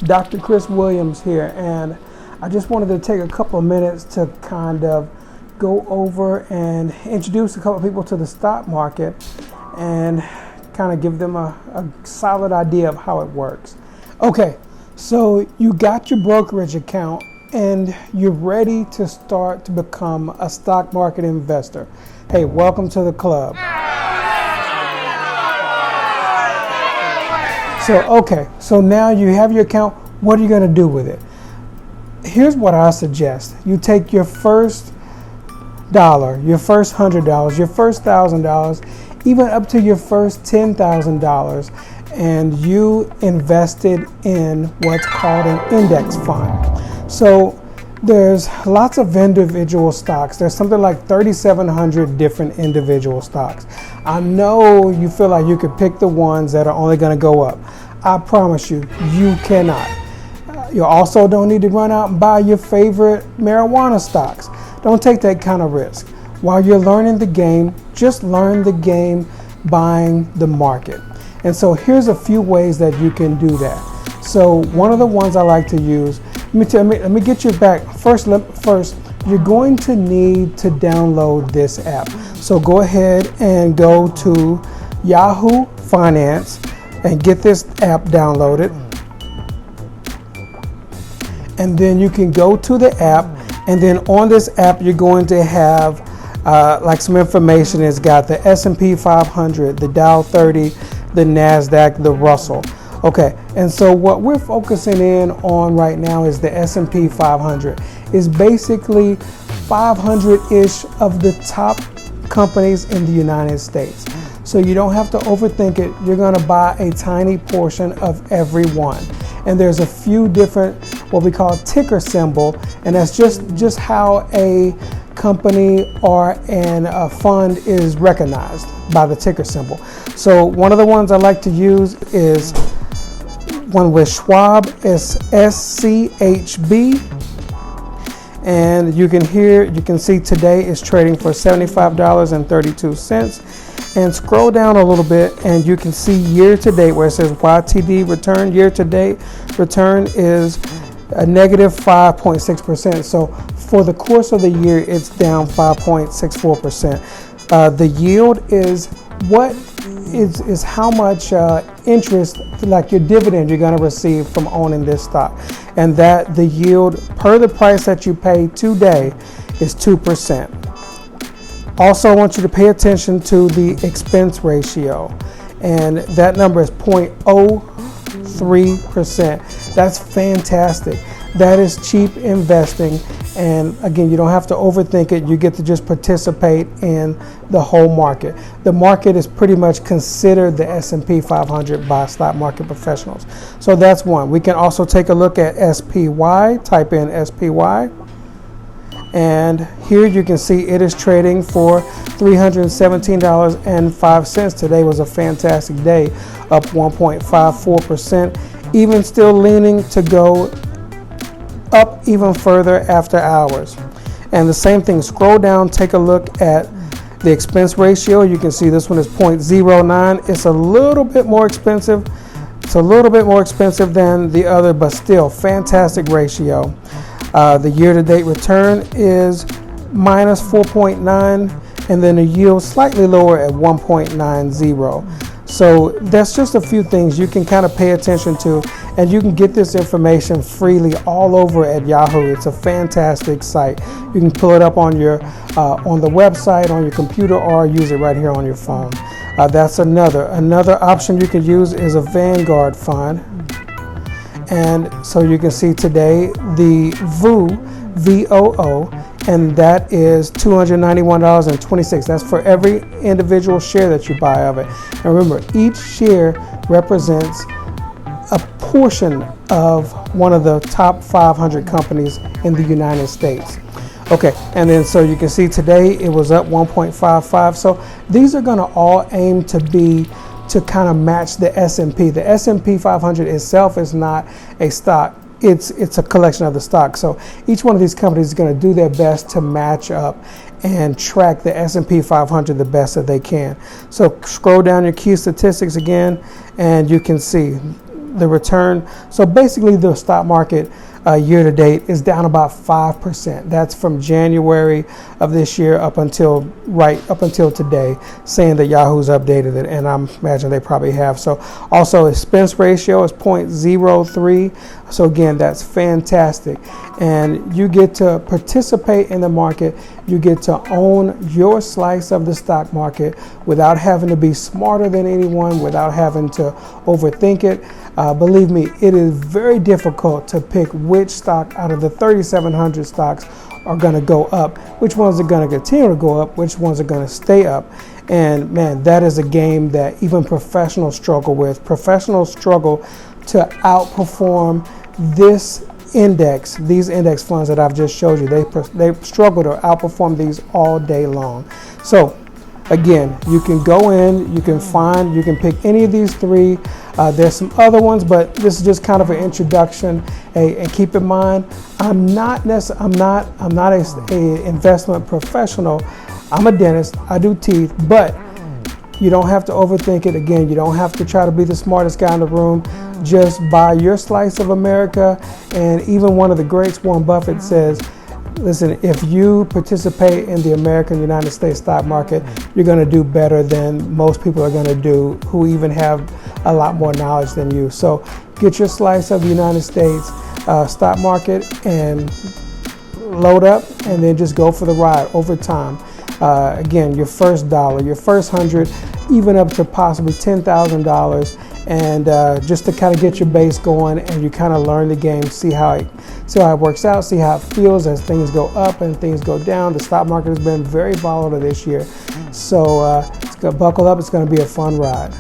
Dr. Chris Williams here, and I just wanted to take a couple of minutes to kind of go over and introduce a couple of people to the stock market and kind of give them a solid idea of how it works. Okay, so you got your brokerage account and you're ready to start to become a stock market investor. Hey, welcome to the club. So now you have your account. What are you going to do with it? Here's what I suggest. You take your first dollar, your first $100, your first $1,000, even up to your first $10,000, and you invest it in what's called an index fund. So there's lots of individual stocks. There's something like 3,700 different individual stocks. I know you feel like you could pick the ones that are only going to go up. I promise you, you cannot. You also don't need to run out and buy your favorite marijuana stocks. Don't take that kind of risk. While you're learning the game, just learn the game buying the market. And so here's a few ways that you can do that. So one of the ones I like to use, let me get you back. First, you're going to need to download this app. So go ahead and go to Yahoo Finance and get this app downloaded. And then you can go to the app, and then on this app you're going to have like some information. It's got the S&P 500, the Dow 30, the NASDAQ, the Russell. Okay, and so what we're focusing in on right now is the S&P 500. It's basically 500-ish of the top companies in the United States. So you don't have to overthink it. You're going to buy a tiny portion of every one. And there's a few different, what we call ticker symbol, and that's just how a company or a fund is recognized, by the ticker symbol. So one of the ones I like to use is one with Schwab. It's SCHB, and you can see today is trading for $75.32. And scroll down a little bit and you can see year to date where it says YTD return. Year to date return is a negative 5.6%. So for the course of the year, it's down 5.64%. The yield is how much interest, like your dividend, you're going to receive from owning this stock, and that the yield per the price that you pay today is 2%. Also, I want you to pay attention to the expense ratio, and that number is 0.03%. That's fantastic. That is cheap investing, and again, you don't have to overthink it. You get to just participate in the whole market. The market is pretty much considered the S&P 500 by stock market professionals. So that's one. We can also take a look at SPY. Type in SPY. And here you can see it is trading for $317.05. Today was a fantastic day, up 1.54%, even still leaning to go up even further after hours. And the same thing, scroll down, take a look at the expense ratio. You can see this one is 0.09. It's a little bit more expensive. It's a little bit more expensive than the other, but still fantastic ratio. The year-to-date return is minus 4.9, and then the yield slightly lower at 1.90. So that's just a few things you can kind of pay attention to, and you can get this information freely all over at Yahoo. It's a fantastic site. You can pull it up on your on the website, on your computer, or use it right here on your phone. That's another option you can use is a Vanguard fund. And so you can see today the VOO, VOO, and that is $291.26. That's for every individual share that you buy of it. And remember, each share represents a portion of one of the top 500 companies in the United States. Okay, and then so you can see today it was up 1.55. So these are going to all aim to kind of match the S&P. The S&P 500 itself is not a stock. It's a collection of the stocks. So each one of these companies is going to do their best to match up and track the S&P 500 the best that they can. So scroll down your key statistics again, and you can see the return. So basically the stock market year to date is down about 5%. That's from January of this year up until today, saying that Yahoo's updated it, and I imagine they probably have. So also expense ratio is 0.03. So again, that's fantastic. And you get to participate in the market. You get to own your slice of the stock market without having to be smarter than anyone, without having to overthink it. Believe me, it is very difficult to pick which stock out of the 3,700 stocks are going to go up, which ones are going to continue to go up, which ones are going to stay up. And man, that is a game that even professionals struggle with. Professionals struggle to outperform these index funds that I've just showed you. They struggle to outperform these all day long. So again, you can go in, you can pick any of these three. There's some other ones, but this is just kind of an introduction. And keep in mind, I'm not a investment professional. I'm a dentist. I do teeth, but you don't have to overthink it. Again, you don't have to try to be the smartest guy in the room. Just buy your slice of America. And even one of the greats, Warren Buffett, says, listen, if you participate in the United States stock market, you're going to do better than most people are going to do who even have a lot more knowledge than you. So get your slice of the United States stock market and load up, and then just go for the ride over time. Again, your first dollar, your first 100, even up to possibly $10,000. And just to kind of get your base going, and you kind of learn the game, see how it works out, see how it feels as things go up and things go down. The stock market has been very volatile this year, so it's gonna buckle up. It's going to be a fun ride.